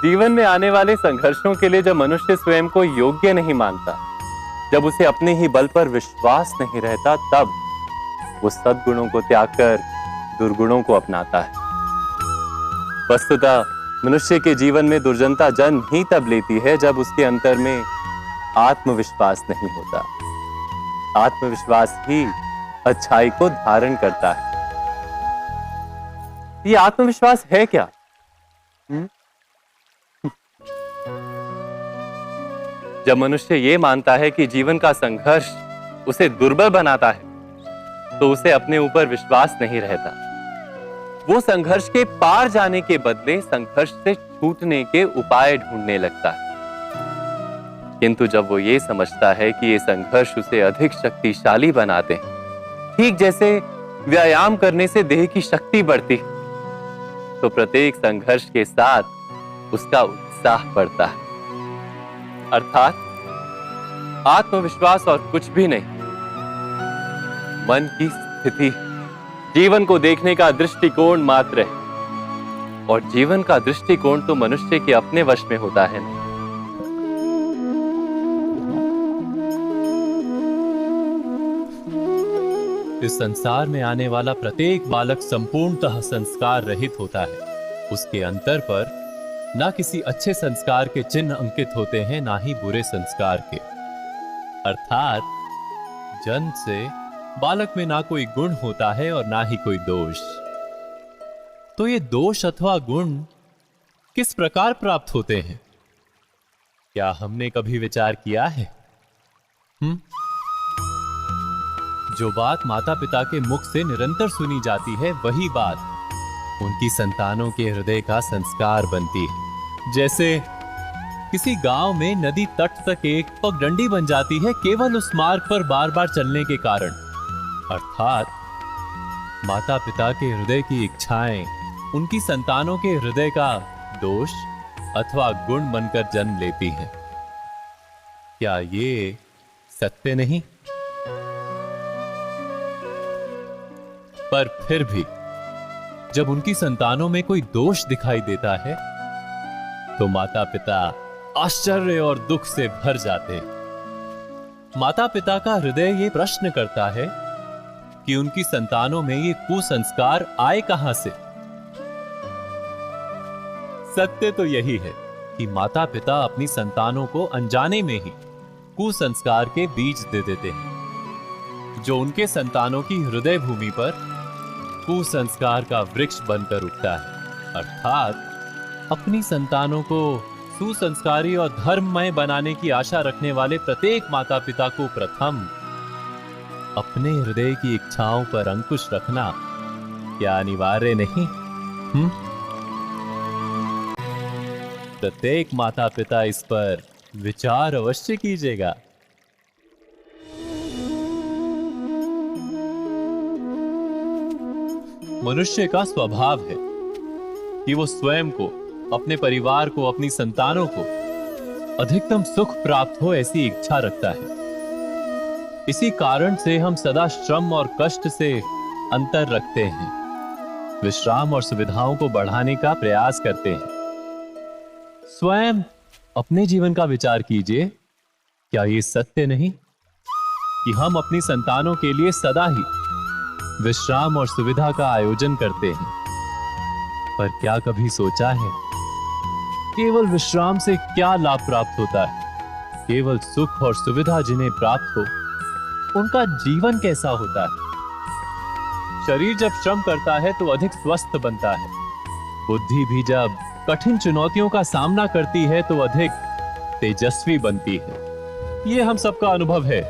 जीवन में आने वाले संघर्षों के लिए जब मनुष्य स्वयं को योग्य नहीं मानता, जब उसे अपने ही बल पर विश्वास नहीं रहता, तब वो सद्गुणों को त्याग कर दुर्गुणों को अपनाता है। वस्तुतः मनुष्य के जीवन में दुर्जनता जन्म ही तब लेती है जब उसके अंतर में आत्मविश्वास नहीं होता। आत्मविश्वास ही अच्छाई को धारण करता है। ये आत्मविश्वास है क्या? जब मनुष्य ये मानता है कि जीवन का संघर्ष उसे दुर्बल बनाता है, तो उसे अपने ऊपर विश्वास नहीं रहता। वो संघर्ष के पार जाने के बदले संघर्ष से छूटने के उपाय ढूंढने लगता है। किंतु जब वो ये समझता है कि ये संघर्ष उसे अधिक शक्तिशाली बनाते हैं, ठीक जैसे व्यायाम करने से देह की शक्ति बढ़ती है, तो प्रत्येक संघर्ष के साथ उसका उत्साह बढ़ता है। अर्थात आत्मविश्वास और कुछ भी नहीं, मन की स्थिति, जीवन को देखने का दृष्टिकोण मात्र है। और जीवन का दृष्टिकोण तो मनुष्य के अपने वश में होता है ना। इस संसार में आने वाला प्रत्येक बालक संपूर्णतः संस्कार रहित होता है। उसके अंतर पर ना किसी अच्छे संस्कार के चिन्ह अंकित होते हैं, ना ही बुरे संस्कार के। अर्थात जन्म से बालक में ना कोई गुण होता है और ना ही कोई दोष। तो ये दोष अथवा गुण किस प्रकार प्राप्त होते हैं? क्या हमने कभी विचार किया है? जो बात माता पिता के मुख से निरंतर सुनी जाती है, वही बात उनकी संतानों के हृदय का संस्कार बनती है। जैसे किसी गांव में नदी तट तक एक पगडंडी बन जाती है केवल उस मार्ग पर बार बार चलने के कारण। अर्थात माता पिता के हृदय की इच्छाएं उनकी संतानों के हृदय का दोष अथवा गुण बनकर जन्म लेती हैं। क्या ये सत्य नहीं? पर फिर भी जब उनकी संतानों में कोई दोष दिखाई देता है, तो माता पिता आश्चर्य और दुख से भर जाते हैं। माता पिता का हृदय ये प्रश्न करता है कि उनकी संतानों में ये कुसंस्कार आए कहां से। सत्य तो यही है कि माता पिता अपनी संतानों को अनजाने में ही कुसंस्कार के बीज दे देते हैं, जो उनके संतानों की हृदय भूमि पर कुसंस्कार का वृक्ष बनकर उठता है। अर्थात अपनी संतानों को सुसंस्कारी और धर्ममय बनाने की आशा रखने वाले प्रत्येक माता पिता को प्रथम अपने हृदय की इच्छाओं पर अंकुश रखना क्या अनिवार्य नहीं? प्रत्येक माता पिता इस पर विचार अवश्य कीजिएगा। मनुष्य का स्वभाव है कि वो स्वयं को, अपने परिवार को, अपनी संतानों को अधिकतम सुख प्राप्त हो ऐसी इच्छा रखता है। इसी कारण से हम सदा श्रम और कष्ट से अंतर रखते हैं, विश्राम और सुविधाओं को बढ़ाने का प्रयास करते हैं। स्वयं अपने जीवन का विचार कीजिए। क्या ये सत्य नहीं कि हम अपनी संतानों के लिए सदा ही विश्राम और सुविधा का आयोजन करते हैं? पर क्या कभी सोचा है केवल विश्राम से क्या लाभ प्राप्त होता है? केवल सुख और सुविधा जिन्हें प्राप्त हो, उनका जीवन कैसा होता है? शरीर जब श्रम करता है तो अधिक स्वस्थ बनता है। बुद्धि भी जब कठिन चुनौतियों का सामना करती है तो अधिक तेजस्वी बनती है। ये हम सबका अनुभव है,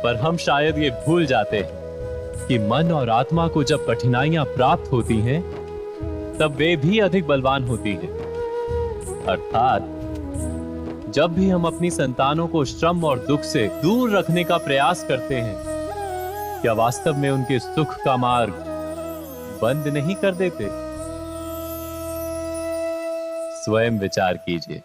पर हम शायद ये भूल जाते हैं कि मन और आत्मा को जब कठिनाइयां प्राप्त होती हैं, तब वे भी अधिक बलवान होती हैं। अर्थात जब भी हम अपनी संतानों को श्रम और दुख से दूर रखने का प्रयास करते हैं, क्या वास्तव में उनके सुख का मार्ग बंद नहीं कर देते? स्वयं विचार कीजिए।